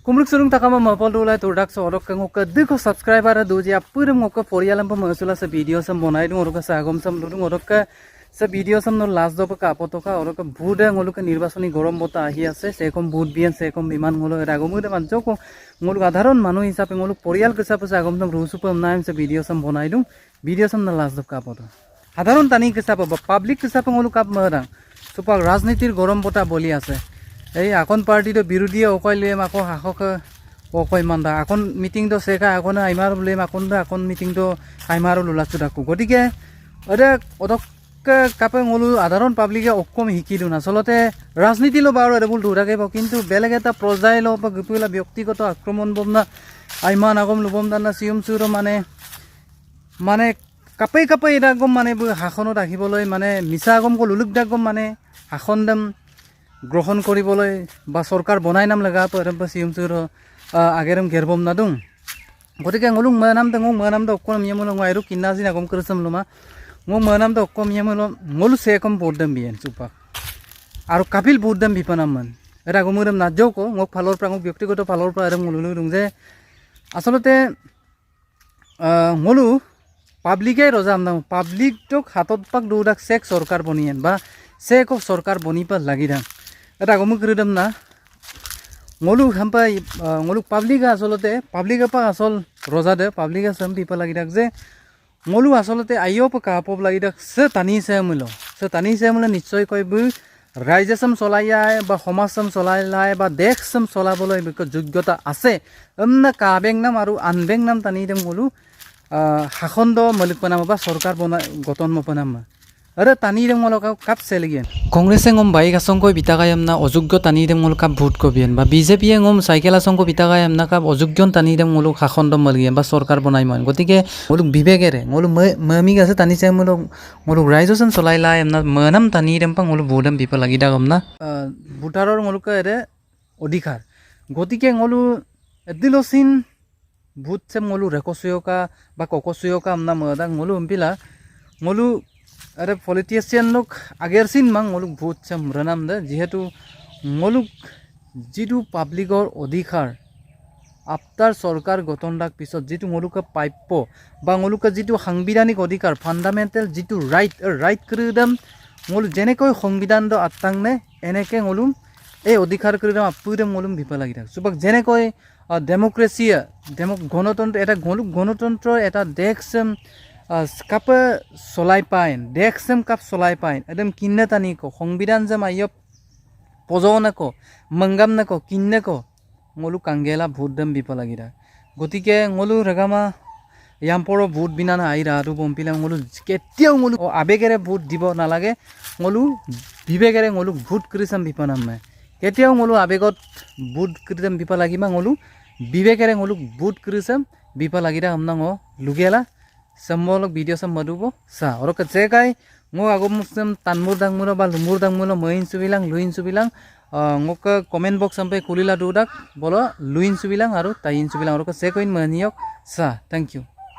Kumruk surung takama mapol dulai turdak so orok ngoka diko subscriber doji apur ngoka porialam pa masula sa video sam bonai dung orok sa agom sam ludung orok sa video sam no last do pa apotoka orok buda ngoluk nirbasoni gorom bota ahi ase sekom bud bian sekom biman ngolo ragomu de manjo ko ngoluk adharon manu hisabe ngoluk porial ke sap sa agom sam rusu pa naim sa video sam bonai dung video sam no last do ka apoto adharon tani ke sap public ke sap ngoluk kap marang supak rajnitir gorom bota boli ase এই এখন party তো বিরোধী অকয় লইম আকৌ শাসক অকয় মান্দা এখন meeting তো সেকা এখন আইমার লইম এখন মিটিং তো আইমার লোলাচু ডাকো গতিকে ওটা অতকে কাপে মলু সাধারণ পাবলিকে অকম শিকিলো আচলতে রাজনীতি লো বাৰু এডবুল দৌৰাকে কিন্তু বেলেগ এটা পৰ্যায় লো বা গুপিলা ব্যক্তিগত আক্ৰমণ বমনা আইমান আগম লুবম দানা সিএম সুৰ মানে কাপে এটা গম মানে শাসনত ৰাখিবলৈ মানে মিছা আগম কলুলুক ডাগম মানে শাসন দম গ্ৰহণ কৰিবলৈ বা সরকার বনাই নাম লাগা পরম সিএম সুর আগেরম গেরবম না দুং গতিকে ngolung manam da ngong manam da okkom yemolo ngairu kinna sina gom krusam luma ngong manam da okkom yemolo ngolu sekom bodam bien supak aru kapil bodam bipanam man era gomuram na joko ngok phalor pra ngok ব্যক্তিগত phalor pra eram ngolu dung je আসলতে ngolu পাবলিকে রজাম না public tok hatot pak doudak sek সরকার বনিয়েন বা sek সরকার বনিপা লাগিরা এটা গমুক rhythm না ngolu hampai ngolu public asolate public apa asol roja de public sam people lagi dak je ngolu asolate ayo pa ka pop lagi dak se tani se mulo nichoi koi bu রাইজেসম চলাইয়াই বা সমাজসম চলাইলাই বা দেশসম চলাবলৈ যোগ্যতা আছে এমনা কাবেং নাম আৰু আনবেং নাম টানি them ngolu শাসন দ মলিক পনাম বা সরকার বনা গঠন মপনাম আরে টানি দেম ngolo কাপ সেলিগেন কংগ্রেসে ngom বাইক আসংকই বিতাগায়াম না অযোগ্য টানি দেম ngol কাপ ভোট কবিয়েন বা বিজেপি ngom সাইকেল আসংকো বিতাগায়াম না কাপ অযোগ্য টানি দেম ngolo শাসন দ মলিগেন বা সরকার বনাই মান গতিকে ngolo বিবেগেরে ngolo মামি গাছে টানি চাই ngolo রাইজসন চলাইলাই না মনাম টানি দেম পা ngolo বোডম বিপা লাগি দাগম না ভোটারর ngolo এরে অধিকার গতিকে ngolo এদিলসিন ভোট সে ngolo রেকসয়কা বা ককসয়কা আমনা মদা ngolo এমপিলা ngolo আরে পলিটিশিয়ান লোক আগের সিন মাং ngoluk ভোট চাম রনাম দে যেহেতু ngoluk জিটু পাবলিকৰ অধিকাৰ আফটার সরকার গঠন ডাক পিছত যেটু ngoluk পাইপ বা ngoluk যেটু সাংবিধানিক অধিকার ফান্ডামেন্টাল যেটু রাইট কৰিদম ngol যেনেকৈ সংবিধান দ আত্তাংনে এনেকে ngolum এই অধিকাৰ কৰিদম আপুইদম ngolum বিপা লাগি থাক সুবাক যেনেকৈ ডেমোক্রেসিয়া গণতন্ত্র এটা গণতন্ত্র এটা দেশ কাপ চলাই পাইন দেখছেম কাপ চলাই পাইন একদম কিন্নে টানি কো সংবিধান যে মাইয় পজনে কো মঙ্গাম না কো কিন্নে কো ngolu কাঙ্গেলা ভোট দম বিপা লাগিরা গতিকে ngolu রেগামা ইয়ামপর ভোট বিনানা আইরা আৰু বম্পিলা ngolu কেতিয়াও ngolu আবেগেৰে ভোট দিব নালাগে ngolu বিবেগেৰে ngolu ভোট কৰিছাম বিপনাম নাই কেতিয়াও ngolu আবেগত ভোট কৰিছাম বিপা লাগিমা ngolu বিবেগেৰে ngolu ভোট কৰিছাম বিপা লাগিরা আমনা ng লুগেলা sembolok video sam madubo sa oro ka cekai ngo agom musem tanmur dangmuro ba lumur dangmulo main subilang luin subilang ngoka comment box sampai kulila dudak bolo luin subilang aru tayin subilang oro ka cekoin maniok sa thank you